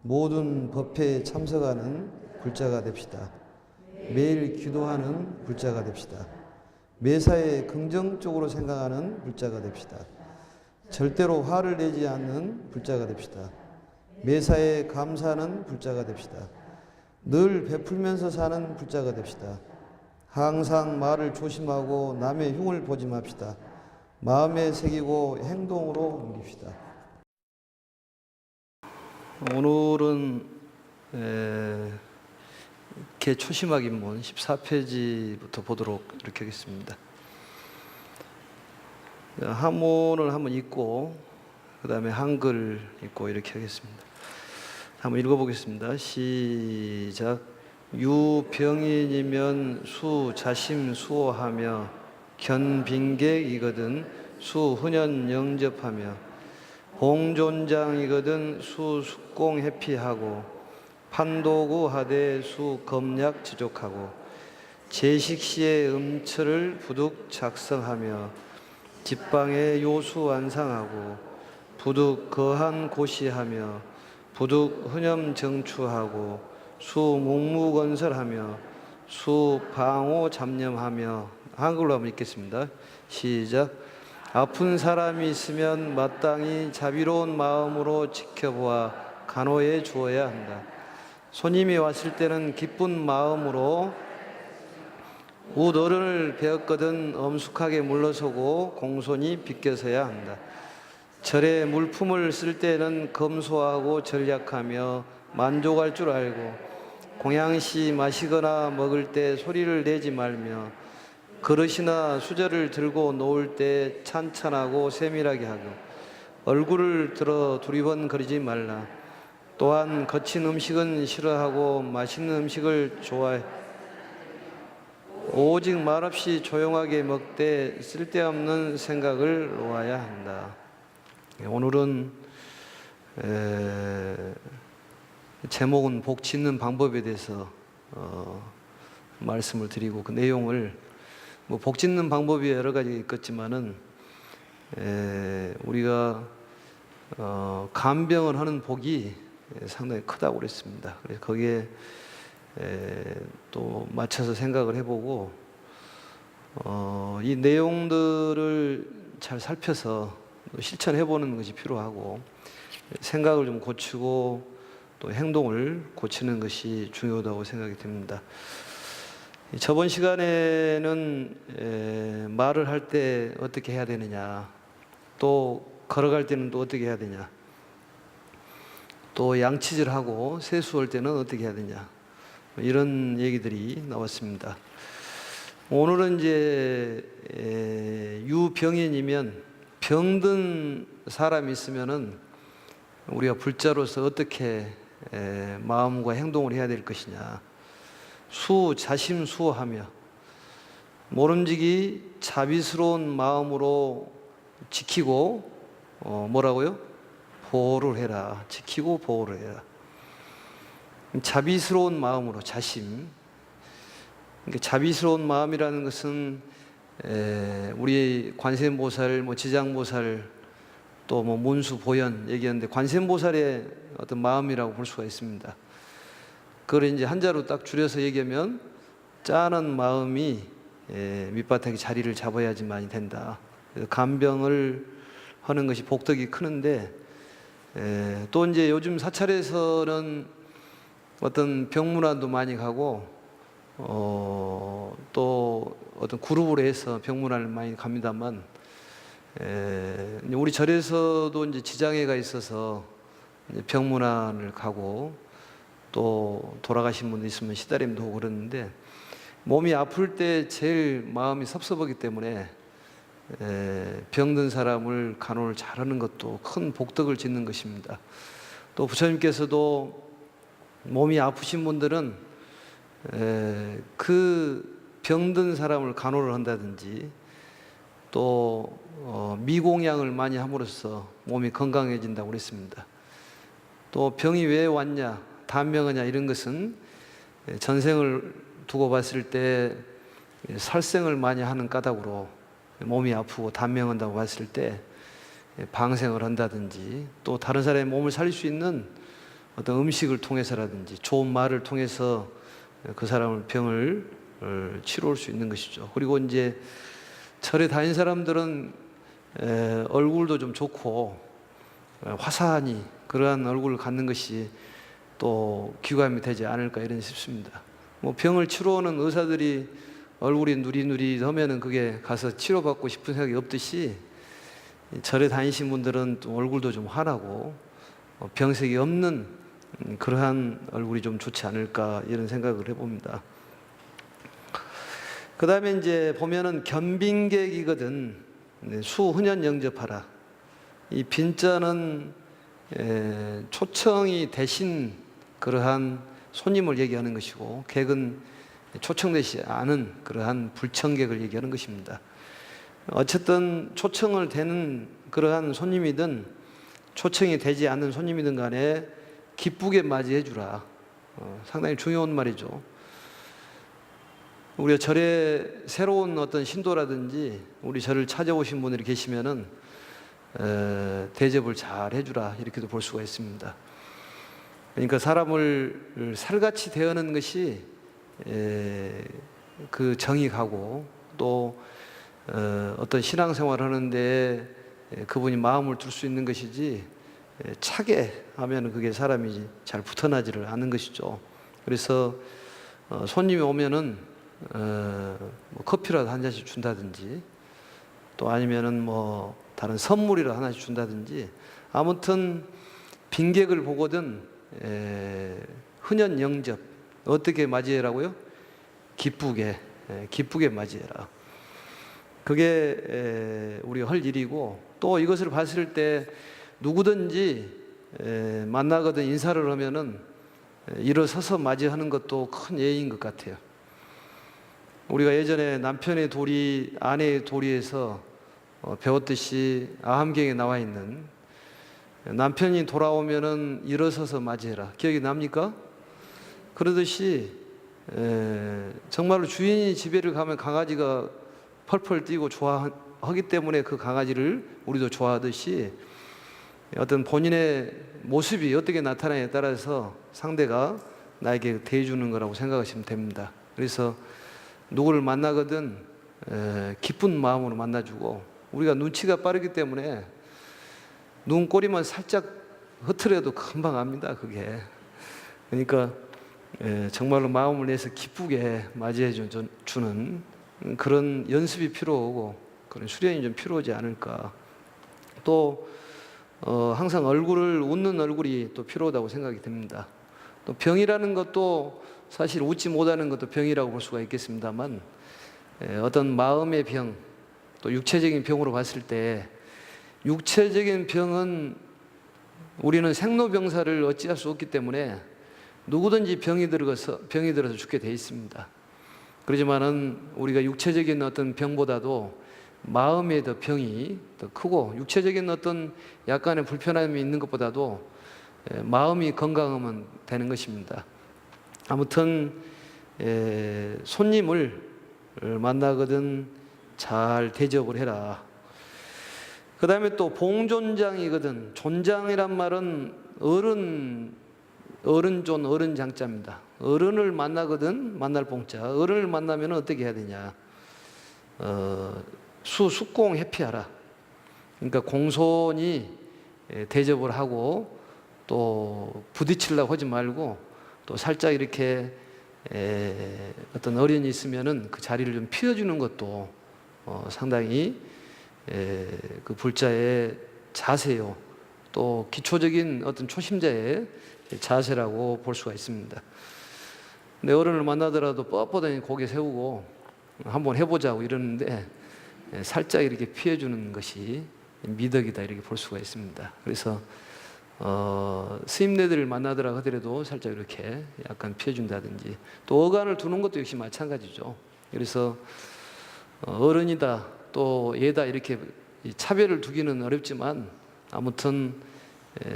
모든 법회에 참석하는 불자가 됩시다. 매일 기도하는 불자가 됩시다. 매사에 긍정적으로 생각하는 불자가 됩시다. 절대로 화를 내지 않는 불자가 됩시다. 매사에 감사하는 불자가 됩시다. 늘 베풀면서 사는 불자가 됩시다. 항상 말을 조심하고 남의 흉을 보지 맙시다. 마음에 새기고 행동으로 옮깁시다. 오늘은 개초심학인문 14페이지부터 보도록 이렇게 하겠습니다. 한문을 한번 읽고 그 다음에 한글 읽고 이렇게 하겠습니다. 한번 읽어보겠습니다. 시작. 유병인이면 수자심 수호하며 견빈객이거든 수훈연 영접하며 봉존장이거든 수숙공 회피하고 판도구 하되 수검약 지족하고 제식시의 음철을 부득 작성하며 집방에 요수 완상하고 부득 거한 고시하며 부득 흐념 정추하고 수묵무건설하며 수방호 잡념하며 한글로 한번 읽겠습니다. 시작. 아픈 사람이 있으면 마땅히 자비로운 마음으로 지켜보아 간호해 주어야 한다. 손님이 왔을 때는 기쁜 마음으로 웃 어른을 배웠거든 엄숙하게 물러서고 공손히 비껴서야 한다. 절에 물품을 쓸 때는 검소하고 전략하며 만족할 줄 알고 공양시 마시거나 먹을 때 소리를 내지 말며 그릇이나 수저를 들고 놓을 때 찬찬하고 세밀하게 하고 얼굴을 들어 두리번거리지 말라. 또한 거친 음식은 싫어하고 맛있는 음식을 좋아해. 오직 말없이 조용하게 먹되 쓸데없는 생각을 놓아야 한다. 오늘은 제목은 복 짓는 방법에 대해서 말씀을 드리고 그 내용을 복 짓는 방법이 여러 가지 있겠지만은 우리가 간병을 하는 복이 상당히 크다고 그랬습니다. 그래서 거기에 또 맞춰서 생각을 해보고 이 내용들을 잘 살펴서 실천해보는 것이 필요하고 생각을 좀 고치고 또 행동을 고치는 것이 중요하다고 생각이 듭니다. 저번 시간에는 말을 할 때 어떻게 해야 되느냐, 또 걸어갈 때는 또 어떻게 해야 되냐, 또 양치질하고 세수할 때는 어떻게 해야 되냐, 이런 얘기들이 나왔습니다. 오늘은 이제 유병인이면 병든 사람이 있으면은 우리가 불자로서 어떻게 마음과 행동을 해야 될 것이냐. 수자심수호하며 모름지기 자비스러운 마음으로 지키고 뭐라고요? 보호를 해라. 지키고 보호를 해라. 자비스러운 마음으로 자심. 그러니까 자비스러운 마음이라는 것은 우리 관세음보살, 지장보살, 또 문수보현 얘기하는데 관세음보살의 어떤 마음이라고 볼 수가 있습니다. 그걸 이제 한자로 딱 줄여서 얘기하면 짠한 마음이 밑바닥에 자리를 잡아야지만이 된다. 간병을 하는 것이 복덕이 크는데 또 이제 요즘 사찰에서는 어떤 병문안도 많이 가고 또 어떤 그룹으로 해서 병문안을 많이 갑니다만 우리 절에서도 이제 지장애가 있어서 이제 병문안을 가고 또 돌아가신 분도 있으면 시다림도 하고 그러는데 몸이 아플 때 제일 마음이 섭섭하기 때문에 병든 사람을 간호를 잘하는 것도 큰 복덕을 짓는 것입니다. 또 부처님께서도 몸이 아프신 분들은 그 병든 사람을 간호를 한다든지 또 미공양을 많이 함으로써 몸이 건강해진다고 그랬습니다. 또 병이 왜 왔냐, 단명하냐 이런 것은 전생을 두고 봤을 때 살생을 많이 하는 까닭으로 몸이 아프고 단명한다고 봤을 때 방생을 한다든지 또 다른 사람의 몸을 살릴 수 있는 어떤 음식을 통해서라든지 좋은 말을 통해서 그 사람을 병을 치료할 수 있는 것이죠. 그리고 이제 절에 다닌 사람들은 얼굴도 좀 좋고 화사하니 그러한 얼굴을 갖는 것이 또 귀감이 되지 않을까 이런 싶습니다. 뭐 병을 치료하는 의사들이 얼굴이 누리누리하면은 그게 가서 치료받고 싶은 생각이 없듯이 절에 다니신 분들은 또 얼굴도 좀 환하고 병색이 없는 그러한 얼굴이 좀 좋지 않을까 이런 생각을 해봅니다. 그 다음에 이제 보면은 겸빈객이거든 수훈연 영접하라. 이 빈자는 초청이 대신 그러한 손님을 얘기하는 것이고 객은 초청되지 않은 그러한 불청객을 얘기하는 것입니다. 어쨌든 초청을 되는 그러한 손님이든 초청이 되지 않는 손님이든 간에 기쁘게 맞이해 주라. 상당히 중요한 말이죠. 우리가 절에 새로운 어떤 신도라든지 우리 절을 찾아오신 분들이 계시면은 대접을 잘 해주라 이렇게도 볼 수가 있습니다. 그러니까 사람을 살같이 대하는 것이 그 정이 가고 또 어떤 신앙생활을 하는데 그분이 마음을 둘 수 있는 것이지 차게 하면 그게 사람이 잘 붙어나지를 않는 것이죠. 그래서 손님이 오면은 뭐 커피라도 한 잔씩 준다든지 또 아니면은 뭐 다른 선물이라도 하나씩 준다든지 아무튼 빈객을 보거든 흔연 영접 어떻게 맞이해라고요? 기쁘게 맞이해라. 그게 우리가 할 일이고 또 이것을 봤을 때 누구든지 만나거든 인사를 하면은 일어서서 맞이하는 것도 큰 예의인 것 같아요. 우리가 예전에 남편의 도리, 아내의 도리에서 배웠듯이 아함경에 나와 있는 남편이 돌아오면은 일어서서 맞이해라. 기억이 납니까? 그러듯이 정말로 주인이 집에를 가면 강아지가 펄펄 뛰고 좋아하기 때문에 그 강아지를 우리도 좋아하듯이 어떤 본인의 모습이 어떻게 나타나냐에 따라서 상대가 나에게 대해주는 거라고 생각하시면 됩니다. 그래서 누구를 만나거든 기쁜 마음으로 만나주고 우리가 눈치가 빠르기 때문에 눈꼬리만 살짝 흐트려도 금방 압니다. 그게 그러니까 정말로 마음을 내서 기쁘게 맞이해 주는 그런 연습이 필요하고 그런 수련이 좀 필요하지 않을까. 또 항상 웃는 얼굴이 또 필요하다고 생각이 됩니다. 또 병이라는 것도 사실 웃지 못하는 것도 병이라고 볼 수가 있겠습니다만 어떤 마음의 병, 또 육체적인 병으로 봤을 때 육체적인 병은 우리는 생로병사를 어찌할 수 없기 때문에 누구든지 병이 들어서 죽게 돼 있습니다. 그렇지만은 우리가 육체적인 어떤 병보다도 마음의 더 병이 더 크고 육체적인 어떤 약간의 불편함이 있는 것보다도 마음이 건강하면 되는 것입니다. 아무튼 손님을 만나거든 잘 대접을 해라. 그 다음에 또 봉존장이거든. 존장이란 말은 어른존 어른장자입니다. 어른을 만나거든 만날 봉자. 어른을 만나면 어떻게 해야 되냐? 숙공 회피하라. 그러니까 공손히 대접을 하고 또 부딪히려고 하지 말고 또 살짝 이렇게 어떤 어른이 있으면은 그 자리를 좀 피워주는 것도 상당히 그 불자의 자세요. 또 기초적인 어떤 초심자의 자세라고 볼 수가 있습니다. 내 어른을 만나더라도 뻣뻣하니 고개 세우고 한번 해보자고 이러는데 살짝 이렇게 피해주는 것이 미덕이다 이렇게 볼 수가 있습니다. 그래서 스님네들을 만나더라 하더라도 살짝 이렇게 약간 피해준다든지 또 어간을 두는 것도 역시 마찬가지죠. 그래서 어른이다 또 얘다 이렇게 차별을 두기는 어렵지만 아무튼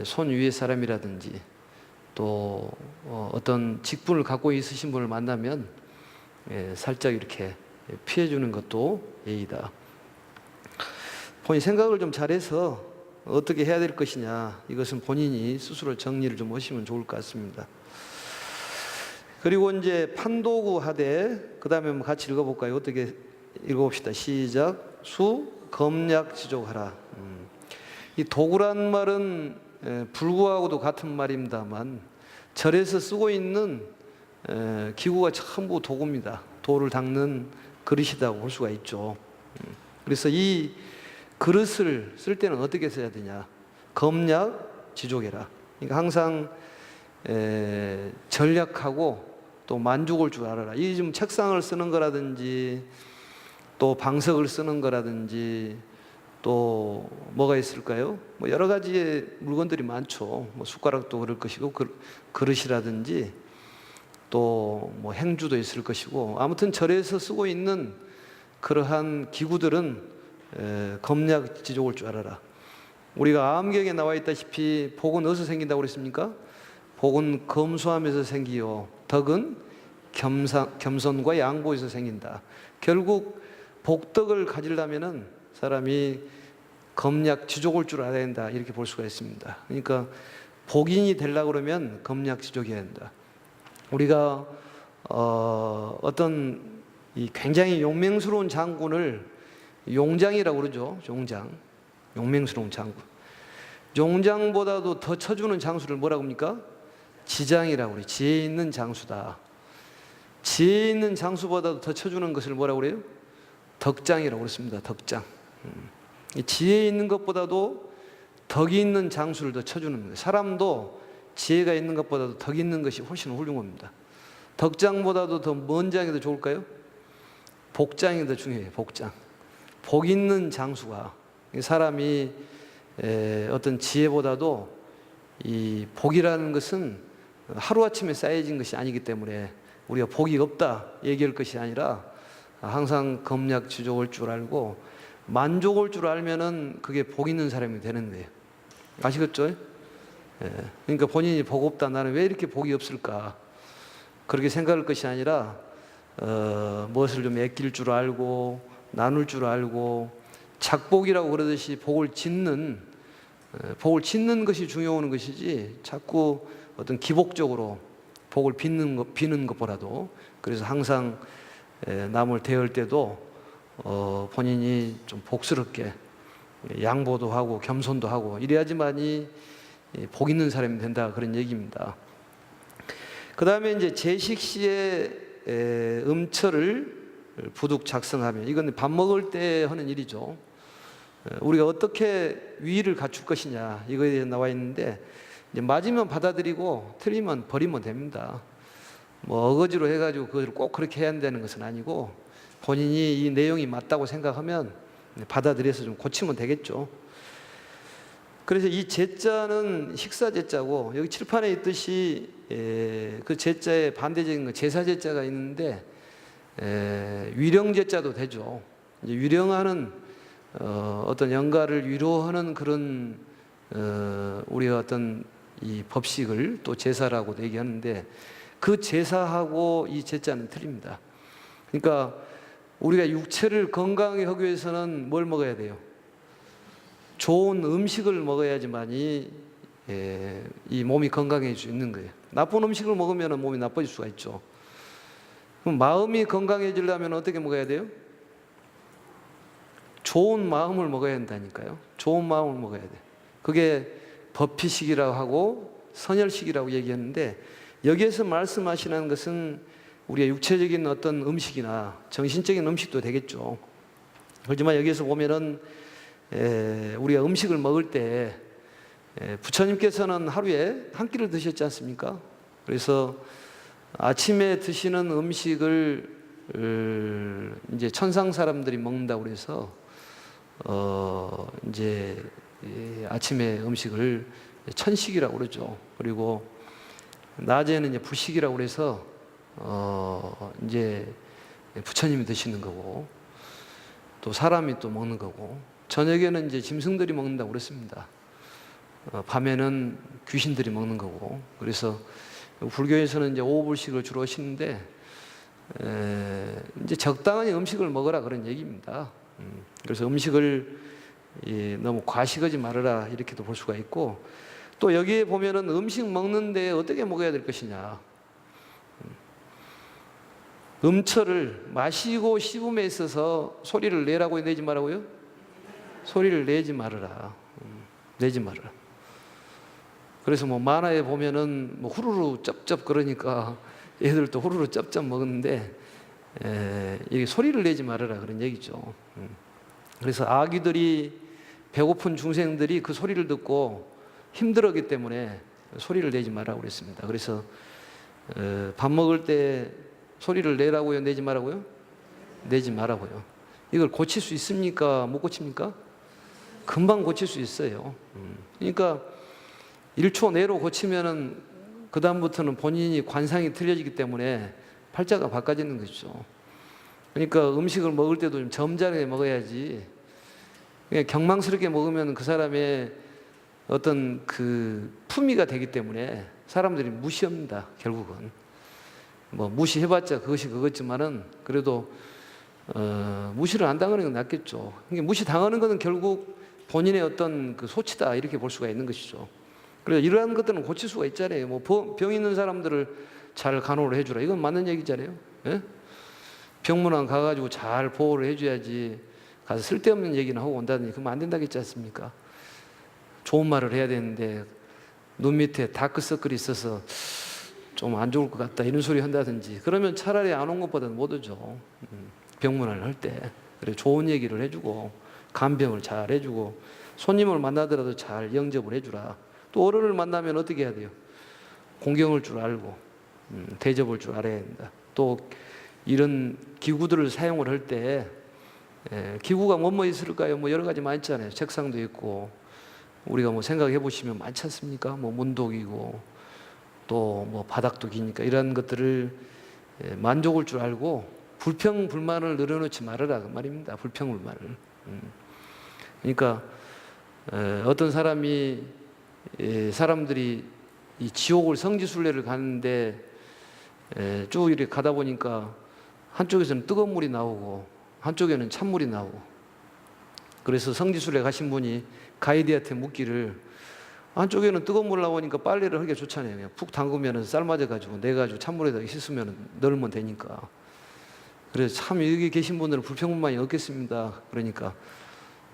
손 위의 사람이라든지 또 어떤 직분을 갖고 있으신 분을 만나면 살짝 이렇게 피해주는 것도 예의다. 본인 생각을 좀 잘해서 어떻게 해야 될 것이냐, 이것은 본인이 스스로 정리를 좀 하시면 좋을 것 같습니다. 그리고 이제 판도구 하되, 그 다음에 한번 같이 읽어볼까요? 어떻게 읽어봅시다. 시작. 수 검약지족하라. 이 도구란 말은 불구하고도 같은 말입니다만, 절에서 쓰고 있는 기구가 전부 도구입니다. 도를 닦는 그릇이라고 볼 수가 있죠. 그래서 이 그릇을 쓸 때는 어떻게 써야 되냐? 검약지족해라. 그러니까 항상 전략하고 또 만족을 줄 알아라. 이 지금 책상을 쓰는 거라든지 또 방석을 쓰는 거라든지 또 뭐가 있을까요? 뭐 여러 가지의 물건들이 많죠. 뭐 숟가락도 그럴 것이고 그릇이라든지 또 뭐 행주도 있을 것이고, 아무튼 절에서 쓰고 있는 그러한 기구들은 검약지족을 줄 알아라. 우리가 암경에 나와 있다시피 복은 어디서 생긴다고 그랬습니까? 복은 검소함에서 생기요, 덕은 겸손과 양보에서 생긴다. 결국 복덕을 가지려면은 사람이 검약지족을 줄 알아야 된다, 이렇게 볼 수가 있습니다. 그러니까 복인이 되려고 그러면 검약지족해야 된다. 우리가 어떤 이 굉장히 용맹스러운 장군을 용장이라고 그러죠. 용맹스러운 장군. 용장보다도 더 쳐주는 장수를 뭐라고 합니까? 지장이라고 그래요. 지혜 있는 장수다. 지혜 있는 장수보다도 더 쳐주는 것을 뭐라고 그래요? 덕장이라고 그랬습니다. 덕장. 지혜 있는 것보다도 덕이 있는 장수를 더 쳐주는 거예요. 사람도 지혜가 있는 것보다도 덕이 있는 것이 훨씬 훌륭합니다. 덕장보다도 더 먼 장이 더 좋을까요? 복장이 더 중요해요. 복장. 복 있는 장수가, 사람이 어떤 지혜보다도 이 복이라는 것은 하루아침에 쌓여진 것이 아니기 때문에 우리가 복이 없다 얘기할 것이 아니라 항상 검약지족을 줄 알고 만족을 줄 알면은 그게 복 있는 사람이 되는 거예요. 아시겠죠? 그러니까 본인이 복 없다, 나는 왜 이렇게 복이 없을까, 그렇게 생각할 것이 아니라 무엇을 좀 아낄 줄 알고 나눌 줄 알고, 작복이라고 그러듯이 복을 짓는 것이 중요한 것이지 자꾸 어떤 기복적으로 복을 비는 것보다도. 그래서 항상 남을 대할 때도 본인이 좀 복스럽게 양보도 하고 겸손도 하고 이래야지만이 복 있는 사람이 된다, 그런 얘기입니다. 그 다음에 이제 제식 시에 음처를 부득 작성하면, 이건 밥 먹을 때 하는 일이죠. 우리가 어떻게 위를 갖출 것이냐, 이거에 대해 나와 있는데, 이제 맞으면 받아들이고 틀리면 버리면 됩니다. 뭐 어거지로 해가지고 그걸 꼭 그렇게 해야 한다는 것은 아니고, 본인이 이 내용이 맞다고 생각하면 받아들여서 좀 고치면 되겠죠. 그래서 이 제자는 식사 제자고, 여기 칠판에 있듯이 그 제자의 반대적인 거 제사 제자가 있는데, 위령 제자도 되죠. 이제 위령하는 어떤 영가를 위로하는 그런 우리가 어떤 이 법식을 또 제사라고도 얘기하는데, 그 제사하고 이 제자는 틀립니다. 그러니까 우리가 육체를 건강하게 하기 위해서는 뭘 먹어야 돼요? 좋은 음식을 먹어야지만이 이 몸이 건강해질 수 있는 거예요. 나쁜 음식을 먹으면 몸이 나빠질 수가 있죠. 그럼 마음이 건강해지려면 어떻게 먹어야 돼요? 좋은 마음을 먹어야 한다니까요. 좋은 마음을 먹어야 돼. 그게 법피식이라고 하고 선혈식이라고 얘기하는데, 여기에서 말씀하시는 것은 우리가 육체적인 어떤 음식이나 정신적인 음식도 되겠죠. 그렇지만 여기에서 보면은 우리가 음식을 먹을 때 부처님께서는 하루에 한 끼를 드셨지 않습니까? 그래서 아침에 드시는 음식을 이제 천상 사람들이 먹는다고 그래서 이제 아침에 음식을 천식이라고 그러죠. 그리고 낮에는 이제 부식이라고 그래서 이제 부처님이 드시는 거고, 또 사람이 또 먹는 거고, 저녁에는 이제 짐승들이 먹는다고 그랬습니다. 밤에는 귀신들이 먹는 거고. 그래서 불교에서는 이제 오불식을 주로 하시는데, 이제 적당한 음식을 먹으라 그런 얘기입니다. 그래서 음식을 너무 과식하지 말아라 이렇게도 볼 수가 있고, 또 여기에 보면은 음식 먹는데 어떻게 먹어야 될 것이냐. 음철을 마시고 씹음에 있어서 소리를 내라고 내지 말라고요? 소리를 내지 말아라. 내지 말아라. 그래서 뭐 만화에 보면은 뭐 후루루 쩝쩝 그러니까 애들도 후루루 쩝쩝 먹는데, 이게 소리를 내지 말아라 그런 얘기죠. 그래서 아기들이, 배고픈 중생들이 그 소리를 듣고 힘들었기 때문에 소리를 내지 말라고 그랬습니다. 그래서 밥 먹을 때 소리를 내라고요? 내지 말라고요? 내지 말라고요. 이걸 고칠 수 있습니까? 못 고칩니까? 금방 고칠 수 있어요. 그러니까 1초 내로 고치면은 그 다음부터는 본인이 관상이 틀려지기 때문에 팔자가 바꿔지는 거죠. 그러니까 음식을 먹을 때도 좀 점잖게 먹어야지, 그냥 경망스럽게 먹으면 그 사람의 어떤 그 품위가 되기 때문에 사람들이 무시합니다. 결국은 뭐 무시해봤자 그것이 그것지만은 그래도 무시를 안 당하는 건 낫겠죠. 그러니까 무시 당하는 것은 결국 본인의 어떤 그 소치다 이렇게 볼 수가 있는 것이죠. 그래서 이러한 것들은 고칠 수가 있잖아요. 뭐 병 있는 사람들을 잘 간호를 해주라, 이건 맞는 얘기잖아요. 예? 병문안 가가지고 잘 보호를 해줘야지, 가서 쓸데없는 얘기나 하고 온다더니 그러면 안 된다겠지 않습니까? 좋은 말을 해야 되는데 눈 밑에 다크서클이 있어서 좀 안 좋을 것 같다 이런 소리 한다든지, 그러면 차라리 안 온 것보다는 못 오죠. 병문안을 할 때. 그래 좋은 얘기를 해주고 간병을 잘 해주고 손님을 만나더라도 잘 영접을 해주라. 또 어른을 만나면 어떻게 해야 돼요? 공경할 줄 알고 대접할 줄 알아야 된다. 또 이런 기구들을 사용을 할 때, 기구가 뭐뭐 있을까요? 뭐 여러 가지 많잖아요. 책상도 있고, 우리가 뭐 생각해 보시면 많지 않습니까? 뭐 문독이고 또 뭐 바닥도 기니까 이런 것들을 만족할 줄 알고 불평 불만을 늘어놓지 말아라 그 말입니다. 불평 불만을. 그러니까 어떤 사람들이 이 지옥을 성지순례를 가는데 쭉 이렇게 가다 보니까 한쪽에서는 뜨거운 물이 나오고 한쪽에는 찬물이 나오고, 그래서 성지순례 가신 분이 가이드한테 묻기를, 한쪽에는 뜨거운 물 나오니까 빨래를 하기가 좋잖아요. 그냥 푹 담그면 삶아져가지고 내가지고 찬물에다 씻으면 널면 되니까. 그래서 참 여기 계신 분들은 불평불만이 없겠습니다. 그러니까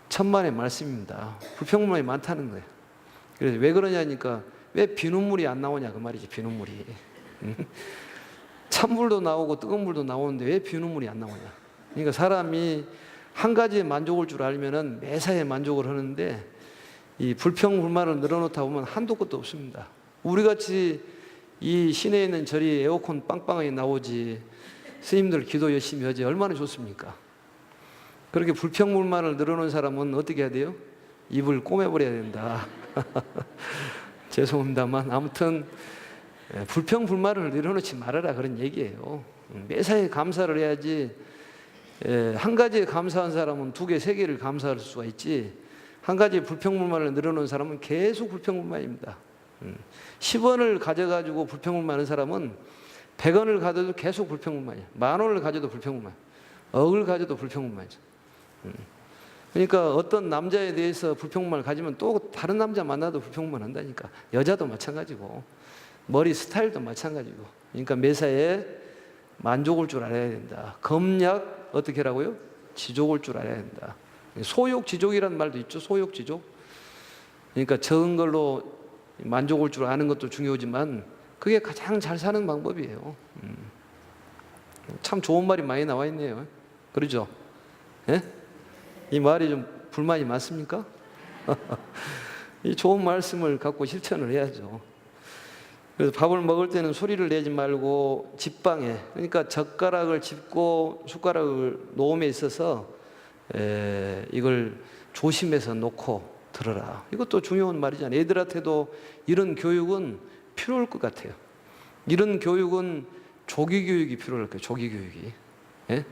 천만의 말씀입니다. 불평불만이 많다는 거예요. 그래서 왜 그러냐니까, 왜 비눗물이 안 나오냐 그 말이지. 비눗물이 찬물도 나오고 뜨거운 물도 나오는데 왜 비눗물이 안 나오냐. 그러니까 사람이 한 가지에 만족할 줄 알면은 매사에 만족을 하는데, 이 불평불만을 늘어놓다 보면 한도 끝도 없습니다. 우리같이 이 시내에 있는 절이 에어컨 빵빵하게 나오지, 스님들 기도 열심히 하지 얼마나 좋습니까? 그렇게 불평불만을 늘어놓은 사람은 어떻게 해야 돼요? 입을 꼬매버려야 된다. 죄송합니다만 아무튼 불평불만을 늘어놓지 말아라 그런 얘기예요. 매사에 감사를 해야지. 한 가지에 감사한 사람은 두 개, 세 개를 감사할 수가 있지, 한 가지 불평불만을 늘어놓은 사람은 계속 불평불만입니다. 10원을 가져가지고 불평불만하는 사람은 100원을 가져도 계속 불평불만이야. 10,000원을 가져도 불평불만, 억을 가져도 불평불만이죠. 그러니까 어떤 남자에 대해서 불평불만을 가지면 또 다른 남자 만나도 불평불만 한다니까. 여자도 마찬가지고 머리 스타일도 마찬가지고. 그러니까 매사에 만족할 줄 알아야 된다. 검약 어떻게 하라고요? 지족할 줄 알아야 된다. 소욕지족이라는 말도 있죠. 소욕지족. 그러니까 적은 걸로 만족할 줄 아는 것도 중요하지만 그게 가장 잘 사는 방법이에요. 참 좋은 말이 많이 나와 있네요. 그러죠? 예? 이 말이 좀 불만이 많습니까? 이 좋은 말씀을 갖고 실천을 해야죠. 그래서 밥을 먹을 때는 소리를 내지 말고 집방에, 그러니까 젓가락을 짚고 숟가락을 놓음에 있어서 이걸 조심해서 놓고 들어라. 이것도 중요한 말이잖아요. 애들한테도 이런 교육은 필요할 것 같아요. 이런 교육은 조기교육이 필요할 거예요. 조기교육이. 예?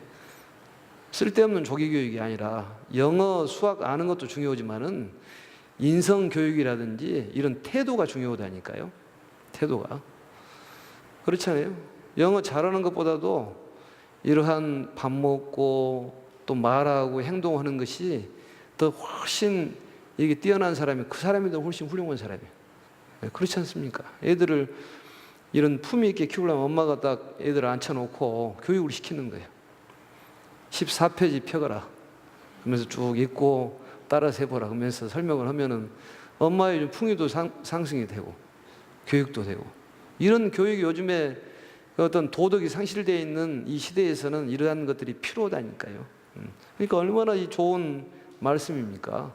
쓸데없는 조기교육이 아니라 영어, 수학 아는 것도 중요하지만은 인성교육이라든지 이런 태도가 중요하다니까요. 태도가. 그렇잖아요. 영어 잘하는 것보다도 이러한 밥 먹고 또 말하고 행동하는 것이 더 훨씬 이게 뛰어난 사람이 그 사람이 더 훨씬 훌륭한 사람이에요. 그렇지 않습니까? 애들을 이런 품위 있게 키우려면 엄마가 딱 애들을 앉혀놓고 교육을 시키는 거예요. 14페이지 펴거라. 그러면서 쭉 읽고 따라서 해보라. 그러면서 설명을 하면은 엄마의 풍요도 상승이 되고 교육도 되고, 이런 교육이 요즘에 어떤 도덕이 상실되어 있는 이 시대에서는 이러한 것들이 필요하다니까요. 그러니까 얼마나 이 좋은 말씀입니까?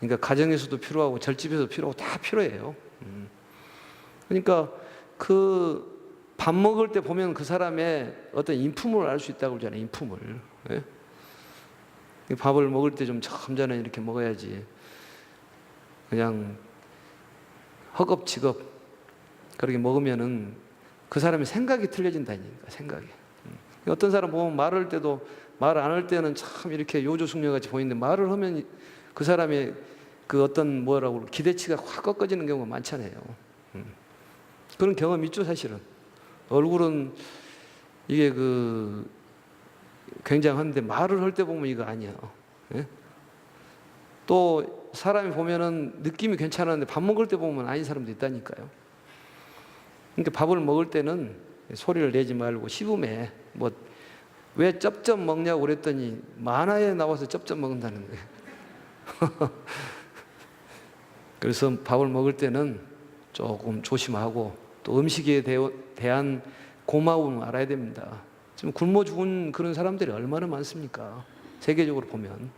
그러니까 가정에서도 필요하고 절집에서도 필요하고 다 필요해요. 그러니까 그 밥 먹을 때 보면 그 사람의 어떤 인품을 알 수 있다고 그러잖아요. 인품을. 예? 밥을 먹을 때 좀 점잖게 이렇게 먹어야지. 그냥 허겁지겁 그렇게 먹으면은 그 사람의 생각이 틀려진다니까, 생각이. 어떤 사람 보면 말할 때도 말 안 할 때는 참 이렇게 요조숙녀 같이 보이는데 말을 하면 그 사람의 그 어떤 뭐라고 기대치가 확 꺾어지는 경우가 많잖아요. 그런 경험 있죠, 사실은. 얼굴은 이게 그 굉장한데 말을 할 때 보면 이거 아니야. 예? 또 사람이 보면은 느낌이 괜찮았는데 밥 먹을 때 보면 아닌 사람도 있다니까요. 그러니까 밥을 먹을 때는 소리를 내지 말고 씹음에 뭐 왜 쩝쩝 먹냐고 그랬더니 만화에 나와서 쩝쩝 먹는다는 거예요. 그래서 밥을 먹을 때는 조금 조심하고 또 음식에 대한 고마움을 알아야 됩니다. 지금 굶어 죽은 그런 사람들이 얼마나 많습니까? 세계적으로 보면.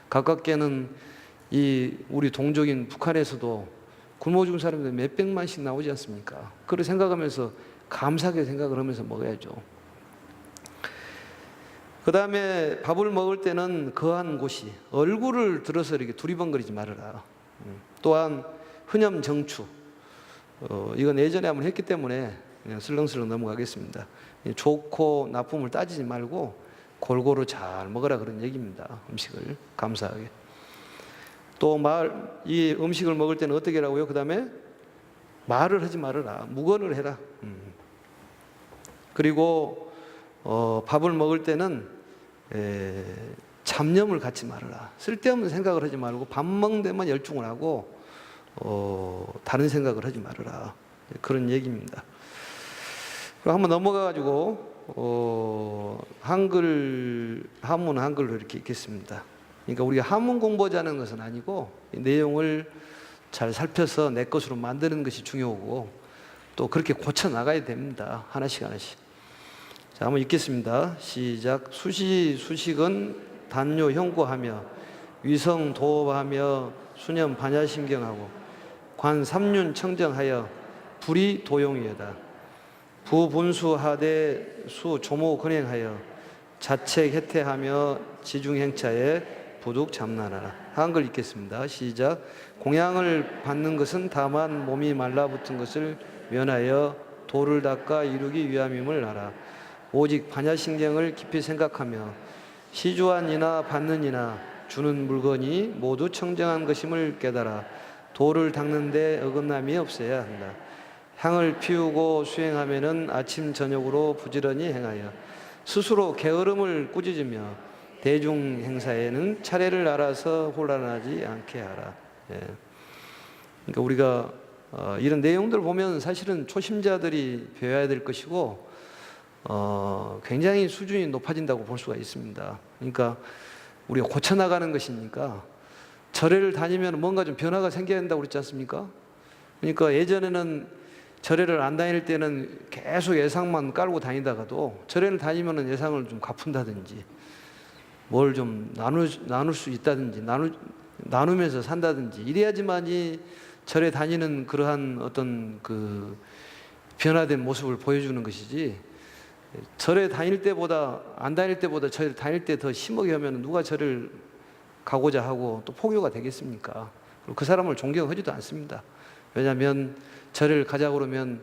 가깝게는 이 우리 동족인 북한에서도 굶어 죽은 사람들 몇백만씩 나오지 않습니까? 그걸 생각하면서 감사하게 생각을 하면서 먹어야죠. 그 다음에 밥을 먹을 때는 거한 곳이 얼굴을 들어서 이렇게 두리번거리지 말아라. 또한 흔염정추, 이건 예전에 한번 했기 때문에 그냥 슬렁슬렁 넘어가겠습니다. 좋고 나쁨을 따지지 말고 골고루 잘 먹으라 그런 얘기입니다. 음식을 감사하게. 또 이 음식을 먹을 때는 어떻게 하라고요? 그 다음에 말을 하지 말아라. 묵언을 해라. 그리고 밥을 먹을 때는 잡념을 갖지 말아라. 쓸데없는 생각을 하지 말고 밥 먹는 데만 열중을 하고 다른 생각을 하지 말아라. 그런 얘기입니다. 그럼 한번 넘어가가지고 한문 한글로 이렇게 읽겠습니다. 그러니까 우리가 한문 공부하자는 것은 아니고 이 내용을 잘 살펴서 내 것으로 만드는 것이 중요하고 또 그렇게 고쳐 나가야 됩니다. 하나씩 하나씩. 자, 한번 읽겠습니다. 시작. 수식은 단요 형고하며 위성 도업하며 수념 반야신경하고 관 삼륜 청정하여 불이 도용이여다. 부분수하되 수 조모 근행하여 자책 해태하며 지중행차에 부득 잠난하라. 한글 읽겠습니다. 시작. 공양을 받는 것은 다만 몸이 말라붙은 것을 면하여 도를 닦아 이루기 위함임을 알아. 오직 반야신경을 깊이 생각하며 시주한 이나 받는 이나 주는 물건이 모두 청정한 것임을 깨달아 도를 닦는 데 어긋남이 없어야 한다. 향을 피우고 수행하면은 아침 저녁으로 부지런히 행하여 스스로 게으름을 꾸짖으며 대중 행사에는 차례를 알아서 혼란하지 않게 하라. 예. 그러니까 우리가 이런 내용들을 보면 사실은 초심자들이 배워야 될 것이고 굉장히 수준이 높아진다고 볼 수가 있습니다. 그러니까 우리가 고쳐나가는 것이니까 절에를 다니면 뭔가 좀 변화가 생겨야 된다고 그랬지 않습니까? 그러니까 예전에는 절에를 안 다닐 때는 계속 예상만 깔고 다니다가도 절에를 다니면 예상을 좀 갚은다든지 뭘 좀 나눌 수 있다든지 나누면서 산다든지 이래야지만이 절에 다니는 그러한 어떤 그 변화된 모습을 보여주는 것이지, 절에 다닐 때보다 안 다닐 때보다 절에 다닐 때 더 심하게 하면 누가 절을 가고자 하고 또 포교가 되겠습니까? 그리고 그 사람을 존경하지도 않습니다. 왜냐하면 절을 가자고 그러면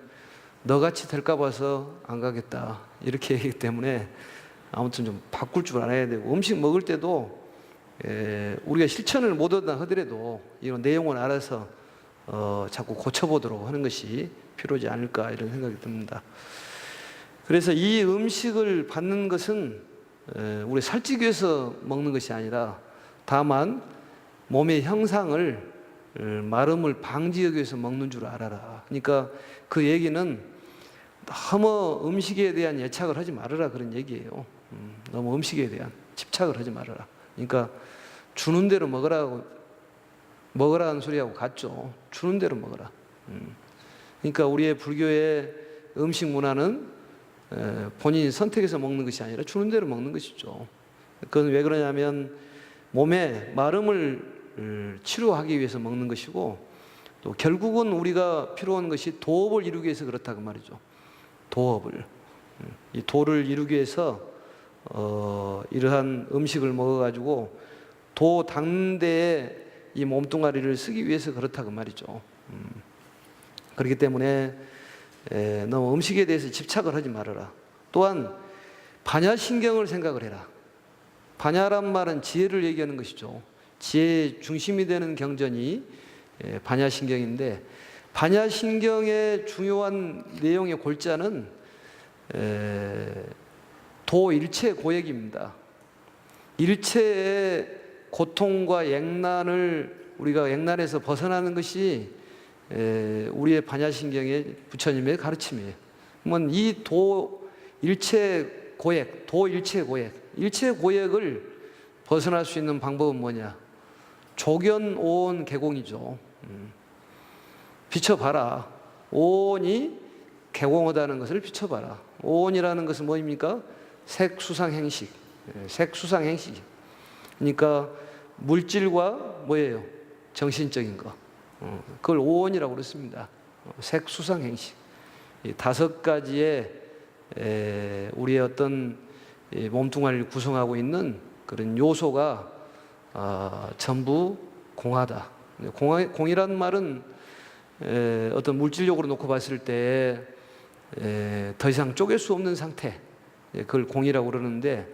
너같이 될까 봐서 안 가겠다 이렇게 얘기하기 때문에 아무튼 좀 바꿀 줄 알아야 되고, 음식 먹을 때도 우리가 실천을 못 한다 하더라도 이런 내용을 알아서 자꾸 고쳐보도록 하는 것이 필요하지 않을까 이런 생각이 듭니다. 그래서 이 음식을 받는 것은 우리 살찌기 위해서 먹는 것이 아니라 다만 몸의 형상을 마름을 방지하기 위해서 먹는 줄 알아라. 그러니까 그 얘기는 너무 음식에 대한 애착을 하지 말아라 그런 얘기예요. 너무 음식에 대한 집착을 하지 말아라. 그러니까 주는 대로 먹으라는 소리하고 같죠. 주는 대로 먹어라. 그러니까 우리의 불교의 음식 문화는 본인이 선택해서 먹는 것이 아니라 주는 대로 먹는 것이죠. 그건 왜 그러냐면 몸의 마름을 치료하기 위해서 먹는 것이고, 또 결국은 우리가 필요한 것이 도업을 이루기 위해서 그렇다고 말이죠. 도업을. 이 도를 이루기 위해서 이러한 음식을 먹어가지고 도 닦는 데에 이 몸뚱아리를 쓰기 위해서 그렇다고 말이죠. 그렇기 때문에 너무 음식에 대해서 집착을 하지 말아라. 또한 반야신경을 생각을 해라. 반야란 말은 지혜를 얘기하는 것이죠. 지혜의 중심이 되는 경전이 반야신경인데, 반야신경의 중요한 내용의 골자는 도일체고액입니다. 일체의 고통과 액난을 우리가 액난에서 벗어나는 것이 우리의 반야신경의 부처님의 가르침이에요. 그러면 이 도일체고액, 일체고액을 벗어날 수 있는 방법은 뭐냐? 조견오온 개공이죠. 비춰봐라. 오온이 개공하다는 것을 비춰봐라. 오온이라는 것은 뭐입니까? 색수상행식. 색수상행식. 그러니까 물질과 뭐예요? 정신적인 거. 그걸 오온이라고 그랬습니다. 색수상행식. 이 5가지의 우리의 어떤 몸뚱아리를 구성하고 있는 그런 요소가 전부 공하다. 공이란 말은 어떤 물질력으로 놓고 봤을 때 더 이상 쪼갤 수 없는 상태, 그걸 공이라고 그러는데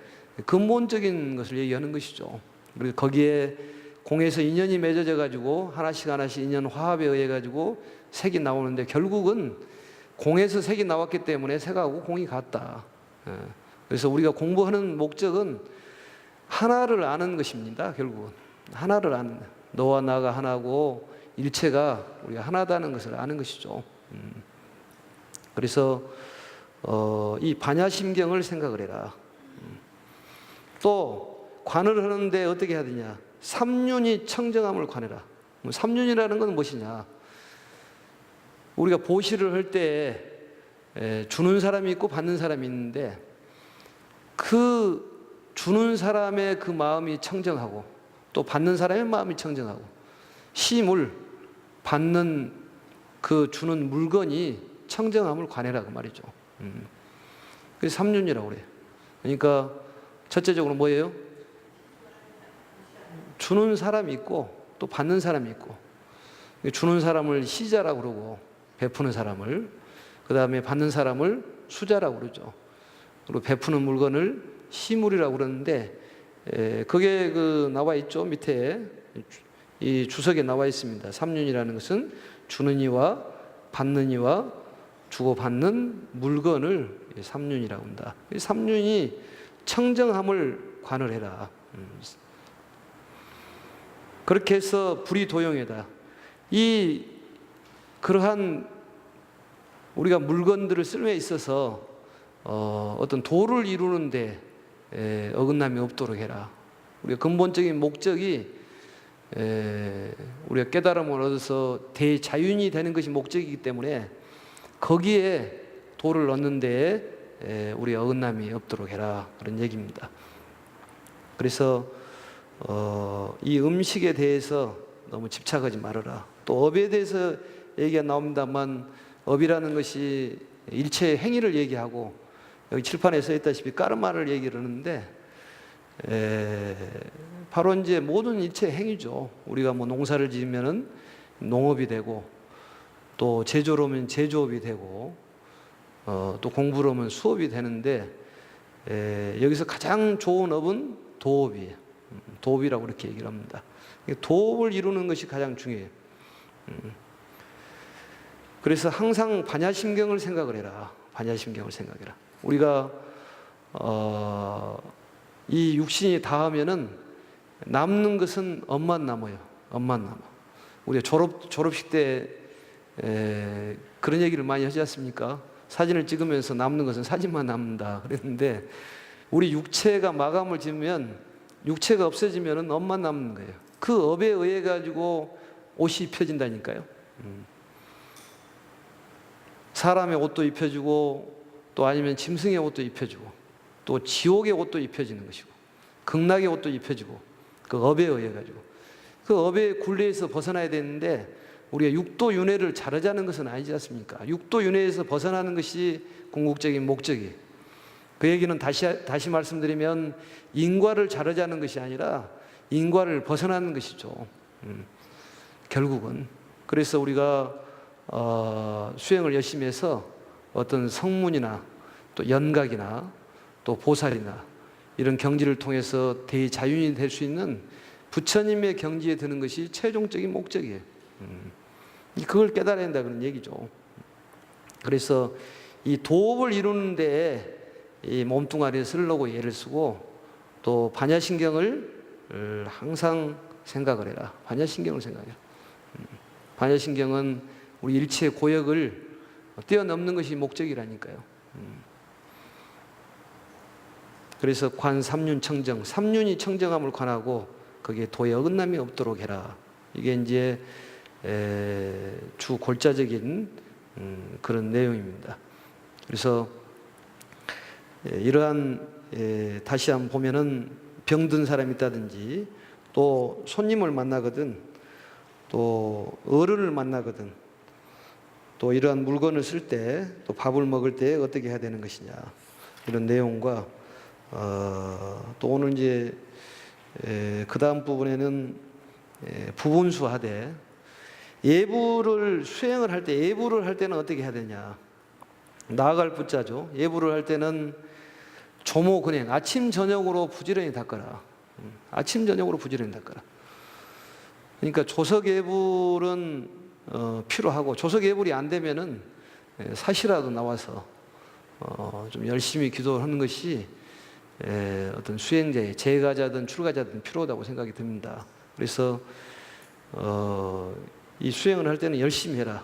근본적인 것을 얘기하는 것이죠. 그리고 거기에 공에서 인연이 맺어져 가지고 하나씩 인연 화합에 의해 가지고 색이 나오는데, 결국은 공에서 색이 나왔기 때문에 색하고 공이 같다. 그래서 우리가 공부하는 목적은 하나를 아는 것입니다. 결국은 하나를 아는, 너와 나가 하나고 일체가 우리가 하나다는 것을 아는 것이죠. 그래서 이 반야심경을 생각을 해라. 또 관을 하는데 어떻게 해야 되냐? 삼륜이 청정함을 관해라. 삼륜이라는 건 무엇이냐? 우리가 보시를 할 때 주는 사람이 있고 받는 사람이 있는데, 그 주는 사람의 그 마음이 청정하고 또 받는 사람의 마음이 청정하고, 시물 받는 그 주는 물건이 청정함을 관해라고 말이죠. 그래서 삼륜이라고 그래요. 그러니까 첫째적으로 뭐예요? 주는 사람이 있고 또 받는 사람이 있고, 주는 사람을 시자라고 그러고 베푸는 사람을, 그 다음에 받는 사람을 수자라고 그러죠. 그리고 베푸는 물건을 시물이라고 그러는데, 그게 나와 있죠. 밑에 이 주석에 나와 있습니다. 삼륜이라는 것은 주는 이와 받는 이와 주고받는 물건을 삼륜이라고 한다. 삼륜이 청정함을 관을 해라. 그렇게 해서 불이도용이다. 그러한 우리가 물건들을 쓸에 있어서 어떤 도를 이루는데 어긋남이 없도록 해라. 우리가 근본적인 목적이 우리가 깨달음을 얻어서 대자윤이 되는 것이 목적이기 때문에 거기에 도를 얻는 데에 우리 어긋남이 없도록 해라, 그런 얘기입니다. 그래서 이 음식에 대해서 너무 집착하지 말아라. 또 업에 대해서 얘기가 나옵니다만, 업이라는 것이 일체의 행위를 얘기하고, 여기 칠판에 써 있다시피 까르마를 얘기를 하는데, 바로 이제 모든 일체의 행위죠. 우리가 뭐 농사를 지으면은 농업이 되고, 또 제조를 하면 제조업이 되고, 또 공부를 하면 수업이 되는데, 여기서 가장 좋은 업은 도업이에요. 도업이라고 이렇게 얘기를 합니다. 도업을 이루는 것이 가장 중요해요. 그래서 항상 반야심경을 생각을 해라. 반야심경을 생각해라. 우리가 이 육신이 닿으면은 남는 것은 업만 남아요. 업만 남아. 우리가 졸업식 때 그런 얘기를 많이 하지 않습니까? 사진을 찍으면서 남는 것은 사진만 남는다 그랬는데, 우리 육체가 마감을 지으면, 육체가 없어지면은 업만 남는 거예요. 그 업에 의해 가지고 옷이 입혀진다니까요. 사람의 옷도 입혀주고, 또 아니면 짐승의 옷도 입혀주고, 또 지옥의 옷도 입혀지는 것이고, 극락의 옷도 입혀주고, 그 업에 의해 가지고. 그 업의 굴레에서 벗어나야 되는데, 우리가 육도 윤회를 자르자는 것은 아니지 않습니까? 육도 윤회에서 벗어나는 것이 궁극적인 목적이에요. 그 얘기는 다시 말씀드리면, 인과를 자르자는 것이 아니라 인과를 벗어나는 것이죠. 결국은. 그래서 우리가 수행을 열심히 해서 어떤 성문이나 또 연각이나 또 보살이나 이런 경지를 통해서 대자윤이 될 수 있는 부처님의 경지에 드는 것이 최종적인 목적이에요. 그걸 깨달아야 된다 그런 얘기죠. 그래서 이 도업을 이루는 데에 이 몸뚱아리를 쓰려고 예를 쓰고, 또 반야신경을 항상 생각을 해라. 반야신경을 생각해라. 반야신경은 우리 일체의 고역을 뛰어넘는 것이 목적이라니까요. 그래서 관 삼륜 청정, 삼륜이 청정함을 관하고 거기에 도의 어긋남이 없도록 해라. 이게 이제 주 골자적인 그런 내용입니다. 그래서 이러한 다시 한번 보면은 병든 사람이 있다든지, 또 손님을 만나거든, 또 어른을 만나거든, 또 이러한 물건을 쓸 때, 또 밥을 먹을 때 어떻게 해야 되는 것이냐, 이런 내용과 또 오늘 이제 그 다음 부분에는 부분수하되, 예부를 수행을 할 때, 예부를 할 때는 어떻게 해야 되냐, 나아갈 부자죠. 예부를 할 때는 조모근행, 아침 저녁으로 부지런히 닦아라. 아침 저녁으로 부지런히 닦아라. 그러니까 조석예불은 필요하고, 조석예불이 안 되면은 사시라도 나와서 좀 열심히 기도하는 것이 어떤 수행자의 재가자든 출가자든 필요하다고 생각이 듭니다. 그래서 이 수행을 할 때는 열심히 해라.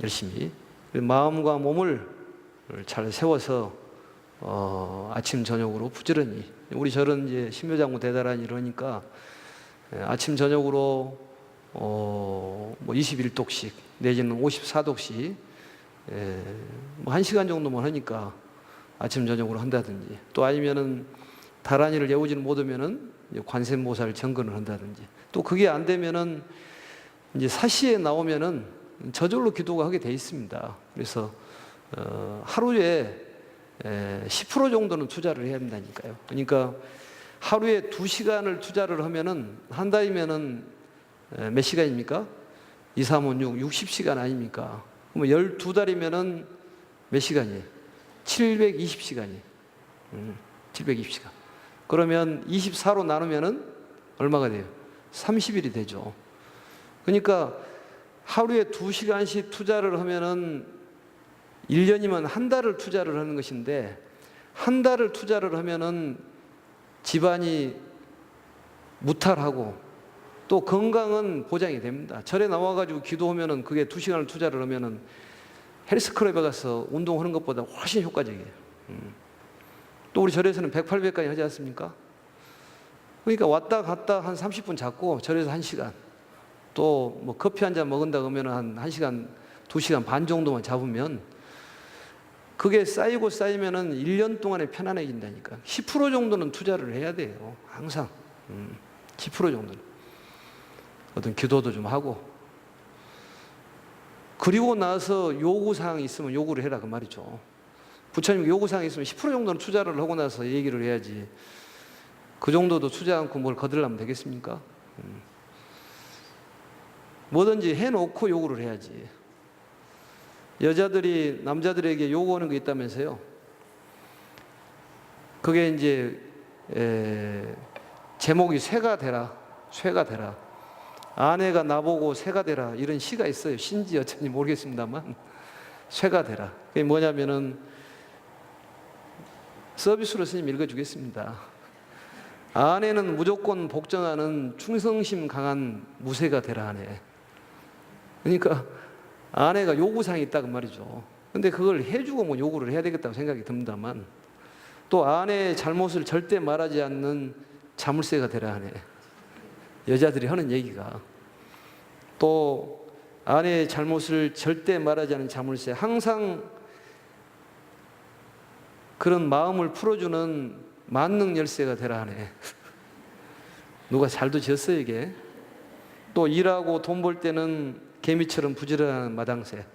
열심히 마음과 몸을 잘 세워서 아침 저녁으로 부지런히, 우리 절은 이제 신묘장구 대단하니 이러니까 아침 저녁으로 뭐 21독씩 내지는 54독씩 뭐 1시간 정도만 하니까 아침 저녁으로 한다든지, 또 아니면은 다란이를 외우지는 못하면은 관세음보살 정근을 한다든지, 또 그게 안 되면은 이제 사시에 나오면은 저절로 기도가 하게 돼 있습니다. 그래서 하루에 10% 정도는 투자를 해야 된다니까요. 그러니까 하루에 2시간을 투자를 하면은 한 달이면은 몇 시간입니까? 2, 3, 5, 6, 60시간 아닙니까? 그럼 12달이면은 몇 시간이에요? 720시간이에요. 720시간. 그러면 24로 나누면은 얼마가 돼요? 30일이 되죠. 그러니까 하루에 2시간씩 투자를 하면은 1년이면 한 달을 투자를 하는 것인데, 한 달을 투자를 하면은 집안이 무탈하고 또 건강은 보장이 됩니다. 절에 나와가지고 기도하면은 그게 2시간을 투자를 하면은 헬스클럽에 가서 운동하는 것보다 훨씬 효과적이에요. 또 우리 절에서는 108배까지 하지 않습니까? 그러니까 왔다 갔다 한 30분 잡고 절에서 1시간, 또 뭐 커피 한 잔 먹은다 그러면 한 1시간, 2시간 반 정도만 잡으면 그게 쌓이고 쌓이면은 1년 동안에 편안해진다니까. 10% 정도는 투자를 해야 돼요. 항상 10% 정도는. 어떤 기도도 좀 하고, 그리고 나서 요구사항이 있으면 요구를 해라 그 말이죠. 부처님 요구사항이 있으면 10% 정도는 투자를 하고 나서 얘기를 해야지, 그 정도도 투자 않고 뭘 거들려면 되겠습니까? 뭐든지 해놓고 요구를 해야지. 여자들이 남자들에게 요구하는 게 있다면서요. 그게 이제 제목이 쇠가 되라, 쇠가 되라. 아내가 나보고 쇠가 되라, 이런 시가 있어요. 신지 여천지 모르겠습니다만 쇠가 되라. 그게 뭐냐면은, 서비스로 스님 읽어주겠습니다. 아내는 무조건 복종하는 충성심 강한 무쇠가 되라 하네. 그러니까 아내가 요구사항이 있다고 말이죠. 근데 그걸 해주고 뭐 요구를 해야 되겠다고 생각이 듭니다만, 또 아내의 잘못을 절대 말하지 않는 자물쇠가 되라 하네. 여자들이 하는 얘기가. 또 아내의 잘못을 절대 말하지 않는 자물쇠, 항상 그런 마음을 풀어주는 만능 열쇠가 되라 하네. 누가 잘도 지었어요 이게. 또 일하고 돈 벌 때는 개미처럼 부지런한 마당새,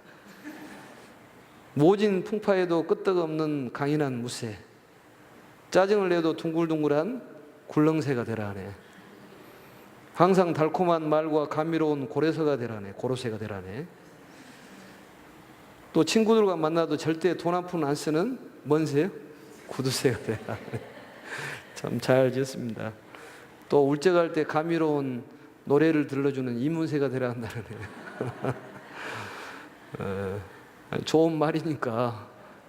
모진 풍파에도 끄떡없는 강인한 무쇠, 짜증을 내도 둥글둥글한 굴렁쇠가 되라 하네. 항상 달콤한 말과 감미로운 고래서가 되라네. 고로쇠가 되라네. 또 친구들과 만나도 절대 돈 한 푼 안 쓰는 뭔 새요? 구두쇠가 되라네. 참 잘 지었습니다. 또 울적할 때 감미로운 노래를 들려주는 이문세가 되라 한다네. 좋은 말이니까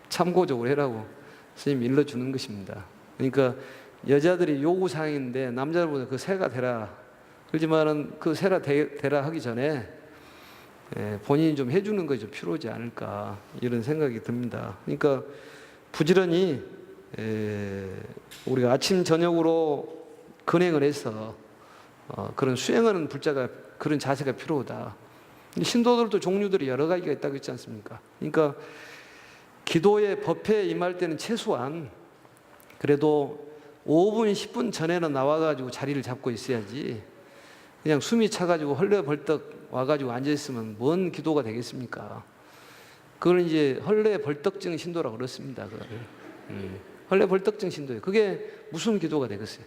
참고적으로 해라고 스님이 일러주는 것입니다. 그러니까 여자들이 요구사항인데 남자들보다 그 새가 되라. 그렇지만은 그 새라 되라 하기 전에 본인이 좀 해주는 것이 좀 필요하지 않을까 이런 생각이 듭니다. 그러니까 부지런히 우리가 아침 저녁으로 근행을 해서 그런 수행하는 불자가 그런 자세가 필요하다. 신도들도 종류들이 여러 가지가 있다고 했지 않습니까? 그러니까 기도의 법회에 임할 때는 최소한 그래도 5분 10분 전에는 나와가지고 자리를 잡고 있어야지, 그냥 숨이 차가지고 헐레벌떡 와가지고 앉아있으면 뭔 기도가 되겠습니까? 그걸 이제 헐레벌떡증 신도라고 그렇습니다. 헐레벌떡증 신도예요. 그게 무슨 기도가 되겠어요?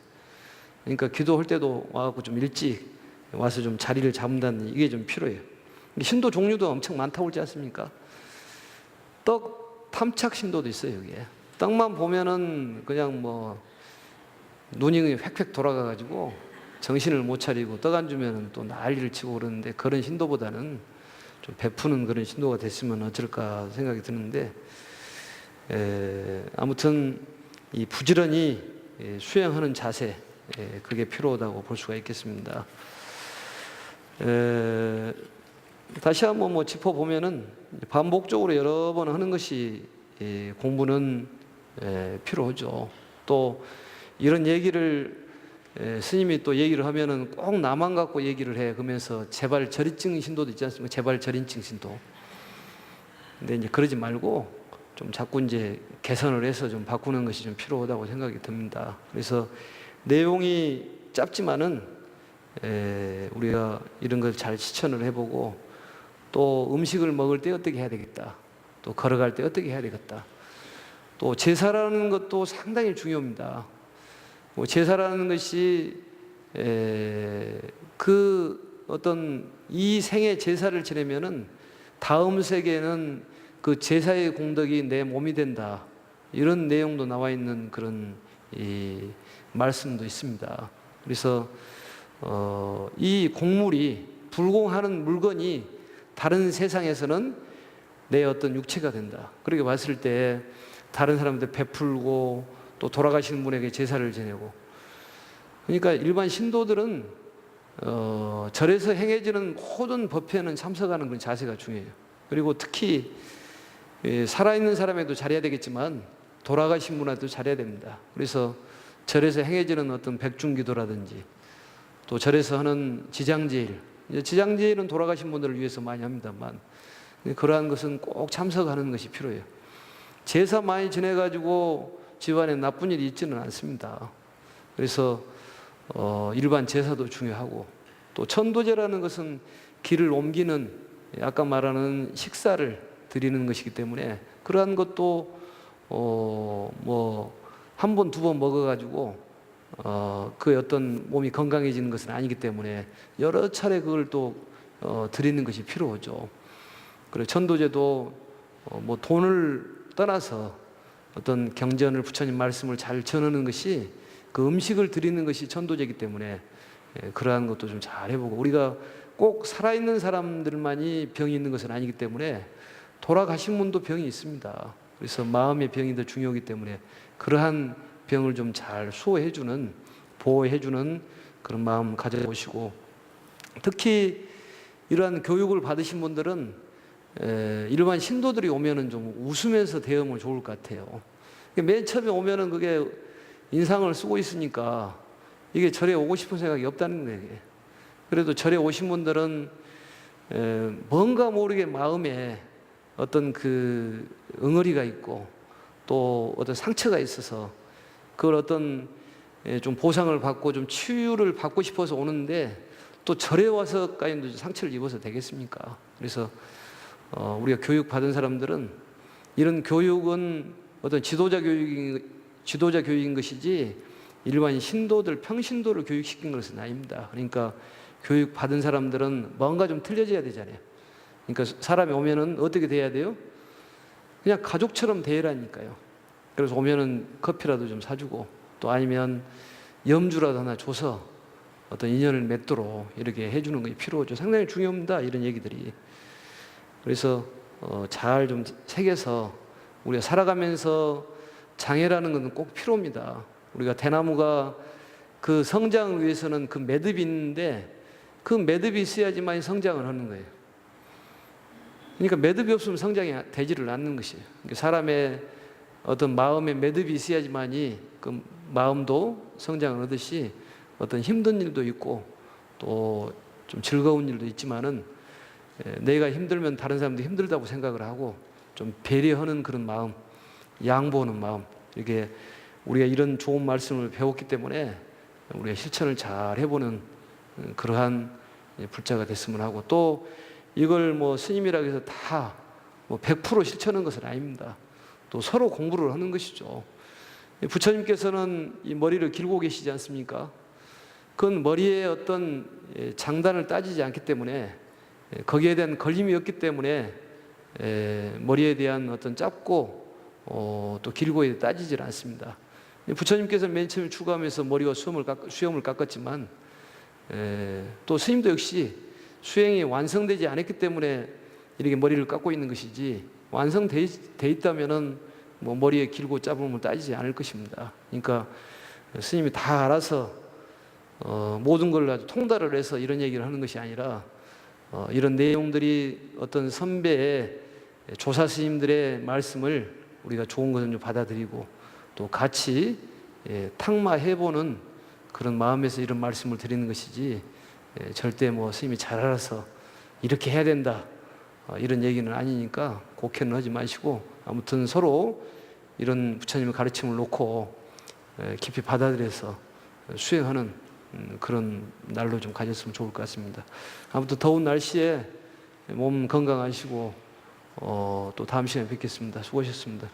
그러니까 기도할 때도 와갖고 좀 일찍 와서 좀 자리를 잡는다는 이게 좀 필요해요. 신도 종류도 엄청 많다고 그러지 않습니까? 떡 탐착 신도도 있어요. 여기에 떡만 보면은 그냥 뭐 눈이 획획 돌아가가지고 정신을 못 차리고 떡 안 주면은 또 난리를 치고 그러는데, 그런 신도보다는 좀 베푸는 그런 신도가 됐으면 어쩔까 생각이 드는데, 아무튼 이 부지런히 수행하는 자세, 그게 필요하다고 볼 수가 있겠습니다. 다시 한번 뭐 짚어보면은 반복적으로 여러 번 하는 것이 공부는 필요하죠. 또 이런 얘기를 스님이 또 얘기를 하면은 꼭 나만 갖고 얘기를 해. 그러면서 재발 절인증 신도도 있지 않습니까? 재발 절인증 신도. 근데 이제 그러지 말고 좀 자꾸 이제 개선을 해서 좀 바꾸는 것이 좀 필요하다고 생각이 듭니다. 그래서 내용이 짧지만은 우리가 이런 걸 잘 실천을 해보고, 또 음식을 먹을 때 어떻게 해야 되겠다, 또 걸어갈 때 어떻게 해야 되겠다, 또 제사라는 것도 상당히 중요합니다. 뭐 제사라는 것이 그 어떤 이 생에 제사를 지내면은 다음 세계는 그 제사의 공덕이 내 몸이 된다, 이런 내용도 나와 있는 그런 이 말씀도 있습니다. 그래서 이 곡물이 불공하는 물건이 다른 세상에서는 내 어떤 육체가 된다. 그렇게 봤을 때 다른 사람들 베풀고 또 돌아가시는 분에게 제사를 지내고, 그러니까 일반 신도들은 절에서 행해지는 모든 법회는 참석하는 그런 자세가 중요해요. 그리고 특히 살아있는 사람에도 잘해야 되겠지만 돌아가신 분한테도 잘해야 됩니다. 그래서 절에서 행해지는 어떤 백중기도라든지, 또 절에서 하는 지장제일, 지장제일은 돌아가신 분들을 위해서 많이 합니다만 그러한 것은 꼭 참석하는 것이 필요해요. 제사 많이 지내가지고 집안에 나쁜 일이 있지는 않습니다. 그래서 일반 제사도 중요하고, 또 천도제라는 것은 길을 옮기는, 아까 말하는 식사를 드리는 것이기 때문에 그러한 것도 뭐 한 번, 두 번 먹어가지고 그 어떤 몸이 건강해지는 것은 아니기 때문에 여러 차례 그걸 또 드리는 것이 필요하죠. 그리고 천도제도 뭐 돈을 떠나서 어떤 경전을, 부처님 말씀을 잘 전하는 것이, 그 음식을 드리는 것이 천도제이기 때문에 그러한 것도 좀 잘 해보고, 우리가 꼭 살아있는 사람들만이 병이 있는 것은 아니기 때문에 돌아가신 분도 병이 있습니다. 그래서 마음의 병이 더 중요하기 때문에 그러한 병을 좀 잘 수호해주는 보호해주는 그런 마음 가져보시고, 특히 이러한 교육을 받으신 분들은 일반 신도들이 오면은 좀 웃으면서 대하면 좋을 것 같아요. 맨 처음에 오면은 그게 인상을 쓰고 있으니까 이게 절에 오고 싶은 생각이 없다는 거예요. 그래도 절에 오신 분들은 뭔가 모르게 마음에 어떤 그 응어리가 있고 또 어떤 상처가 있어서 그걸 어떤 좀 보상을 받고 좀 치유를 받고 싶어서 오는데, 또 절에 와서까지도 상처를 입어서 되겠습니까? 그래서 우리가 교육 받은 사람들은 이런 교육은 어떤 지도자 교육인 것이지 일반 신도들, 평신도를 교육시킨 것은 아닙니다. 그러니까 교육 받은 사람들은 뭔가 좀 틀려져야 되잖아요. 그러니까 사람이 오면은 어떻게 돼야 돼요? 그냥 가족처럼 대하라니까요. 그래서 오면은 커피라도 좀 사주고, 또 아니면 염주라도 하나 줘서 어떤 인연을 맺도록 이렇게 해주는 것이 필요하죠. 상당히 중요합니다, 이런 얘기들이. 그래서 잘 좀 새겨서 우리가 살아가면서 장애라는 것은 꼭 필요합니다. 우리가 대나무가 그 성장을 위해서는 그 매듭이 있는데, 그 매듭이 있어야지만 성장을 하는 거예요. 그러니까 매듭이 없으면 성장이 되지를 않는 것이에요. 그러니까 사람의 어떤 마음의 매듭이 있어야지만이 그 마음도 성장을 하듯이 어떤 힘든 일도 있고 또 좀 즐거운 일도 있지만은, 내가 힘들면 다른 사람도 힘들다고 생각을 하고 좀 배려하는 그런 마음, 양보하는 마음, 이렇게 우리가 이런 좋은 말씀을 배웠기 때문에 우리가 실천을 잘 해보는 그러한 불자가 됐으면 하고, 또 이걸 뭐 스님이라고 해서 다 뭐 100% 실천하는 것은 아닙니다. 또 서로 공부를 하는 것이죠. 부처님께서는 이 머리를 기르고 계시지 않습니까? 그건 머리에 어떤 장단을 따지지 않기 때문에, 거기에 대한 걸림이 없기 때문에 머리에 대한 어떤 짧고 또 길고에 따지질 않습니다. 부처님께서 맨 처음에 출가하면서 머리와 수염을 깎았지만, 또 스님도 역시 수행이 완성되지 않았기 때문에 이렇게 머리를 깎고 있는 것이지, 완성돼 있다면은 뭐 머리에 길고 짧음을 따지지 않을 것입니다. 그러니까 스님이 다 알아서 모든 걸 아주 통달을 해서 이런 얘기를 하는 것이 아니라, 이런 내용들이 어떤 선배의 조사 스님들의 말씀을 우리가 좋은 것을 좀 받아들이고 또 같이 탁마해보는 그런 마음에서 이런 말씀을 드리는 것이지, 절대 뭐 스님이 잘 알아서 이렇게 해야 된다 이런 얘기는 아니니까 곡해는 하지 마시고, 아무튼 서로 이런 부처님의 가르침을 놓고 깊이 받아들여서 수행하는 그런 날로 좀 가졌으면 좋을 것 같습니다. 아무튼 더운 날씨에 몸 건강하시고 또 다음 시간에 뵙겠습니다. 수고하셨습니다.